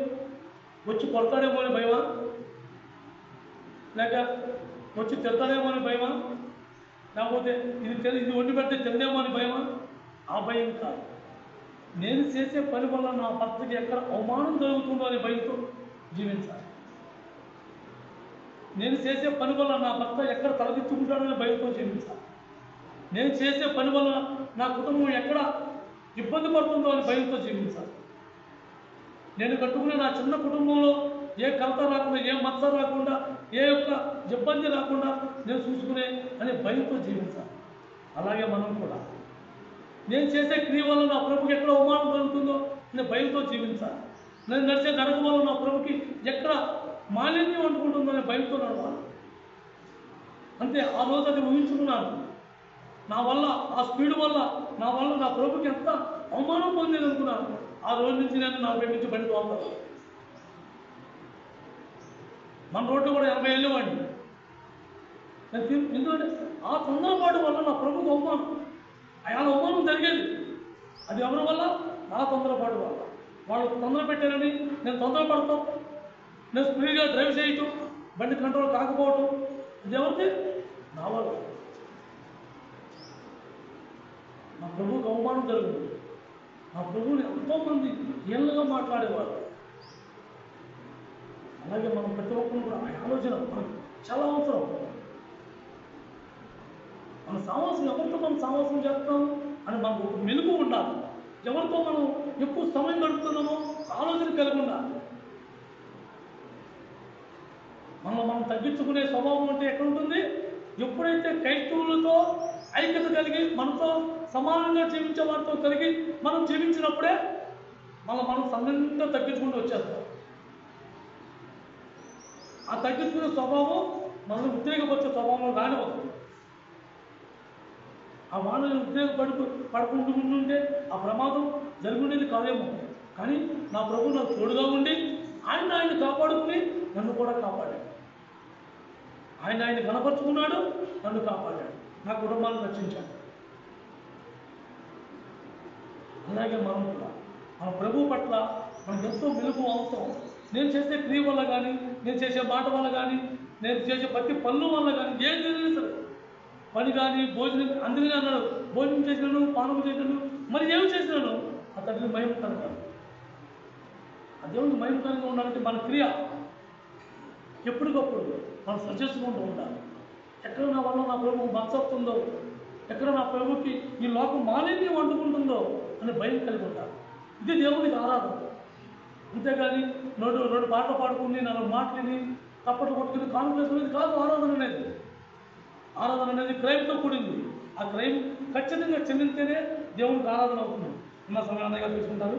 వచ్చి కొడతాడేమో అని భయమా? లేక వచ్చి తిడతాడేమో అని భయమా? లేకపోతే ఇది వండి పెడితే తిందేమో అని భయమా? ఆ భయం కాదు. నేను చేసే పని వల్ల నా భర్తకి ఎక్కడ అవమానం జరుగుతుందో అనే భయంతో జీవించాలి. నేను చేసే పని వల్ల నా భర్త ఎక్కడ తలదిచ్చుకుంటాడనే భయంతో జీవించాలి. నేను చేసే పని వల్ల నా కుటుంబం ఎక్కడ ఇబ్బంది పడుతుందో అని భయంతో జీవించాలి. నేను కట్టుకునే నా చిన్న కుటుంబంలో ఏ కలత రాకుండా, ఏ మచ్చ రాకుండా, ఏ యొక్క ఇబ్బంది రాకుండా నేను చూసుకునే అనే భయంతో జీవించాలి. అలాగే మనం కూడా నేను చేసే క్రియ వల్ల నా ప్రభుకి ఎక్కడ అవమానం కలుగుతుందో అనే భయంతో జీవించాలి. నేను నడిచే నడక వల్ల నా ప్రభుకి ఎక్కడ మాలిన్యం అంటుకుంటుందో అనే భయంతో నడవాలి. అంతే. ఆ రోజు అది ఊహించుకున్నాను. నా వల్ల ఆ స్పీడ్ వల్ల నా ప్రభుకి ఎంత అవమానం పొందేది అనుకున్నాను. ఆ రోజు నుంచి నేను 40 నుంచి బండి తోలుతాను. మన రోడ్డు కూడా 80 వెళ్ళేవాడిని. ఎందుకంటే ఆ తొందరపాటు వల్ల నా ప్రభుకి అవమానం, ఆయన అవమానం జరిగేది. అది ఎవరి వల్ల? నా తొందరపాటు వల్ల. వాళ్ళు తొందర పెట్టారని నేను తొందరపడతాం, నేను స్పీడ్గా డ్రైవ్ చేయటం, బండి కంట్రోల్ కాకపోవటం, ఇది ఎవరిది? నా వల్ల. నా ప్రభువుకి అవమానం జరుగుతుంది. నా ప్రభువుని ఎంతోమంది ఏళ్ళగా మాట్లాడేవారు. అలాగే మనం ప్రతి ఒక్కరు కూడా ఆ ఆలోచన మనకు చాలా అవసరం. మన సావాసం, ఎవరితో మనం సావాసం చేస్తాం అని మనకు ఒక మెలుగు ఉండాలి. ఎవరితో మనం ఎక్కువ సమయం గడుపుతున్నామో ఆలోచన కలిగి ఉండాలి. మనం తగ్గించుకునే స్వభావం అంటే ఎక్కడ ఉంటుంది? ఎప్పుడైతే క్రైస్తవులతో ఐక్యత కలిగి మనతో సమానంగా జీవించే వారితో కలిగి మనం జీవించినప్పుడే మనం సన్నిహితంగా తగ్గించుకుంటూ వచ్చేస్తాం. ఆ తగ్గించుకునే స్వభావం మనల్ని ఉద్రేకపరిచే స్వభావంలో రానివ్వదు. ఆ వానని పడుకుంటుంటే ఆ ప్రమాదం జరుగుండేది కాదేమో. కానీ నా ప్రభు నాకు తోడుగా ఉండి ఆయన కాపాడుకుని నన్ను కూడా కాపాడాడు. ఆయన కనపరుచుకున్నాడు, నన్ను కాపాడాడు, నా కుటుంబాన్ని రక్షించాడు. అలాగే మనం కూడా మన ప్రభువు పట్ల మనకు ఎంతో మెలుగు అవసరం. నేను చేసే క్రియ వల్ల కానీ, నేను చేసే మాట వల్ల కానీ, నేను చేసే ప్రతి పనుల వల్ల కానీ, ఏం జరిగినా సరే, పని కానీ భోజనం, అందుకని అన్నాడు, భోజనం చేసినాను, పానం చేసినాను, మరి ఏమి చేసినాను ఆ తండ్రి మహిమకరంగా, ఆ దేవునికి మహిమకరంగా ఉండాలంటే మన క్రియ ఎప్పటికప్పుడు మనం సరిచేసుకుంటూ ఉండాలి. ఎక్కడ నా వల్ల నా ప్రభువు మచ్చొస్తుందో, ఎక్కడ నా ప్రభుకి ఈ లోకం మాలిన్యం వండుకుంటుందో అని భయం కలిగి ఉండాలి. ఇది దేవునికి ఆరాధన. అంతేగాని రెండు పాటలు పాడుకుని 4 మాటలని తప్పట్లు కొట్టుకుని కాన్ఫరెన్స్ కాదు ఆరాధన అనేది. ఆరాధన అనేది క్రైమ్తో కూడింది. ఆ క్రైమ్ ఖచ్చితంగా చెల్లించేనే దేవునికి ఆరాధన అవుతుంది. ఉన్న సమయాన్ని తీసుకుంటారు.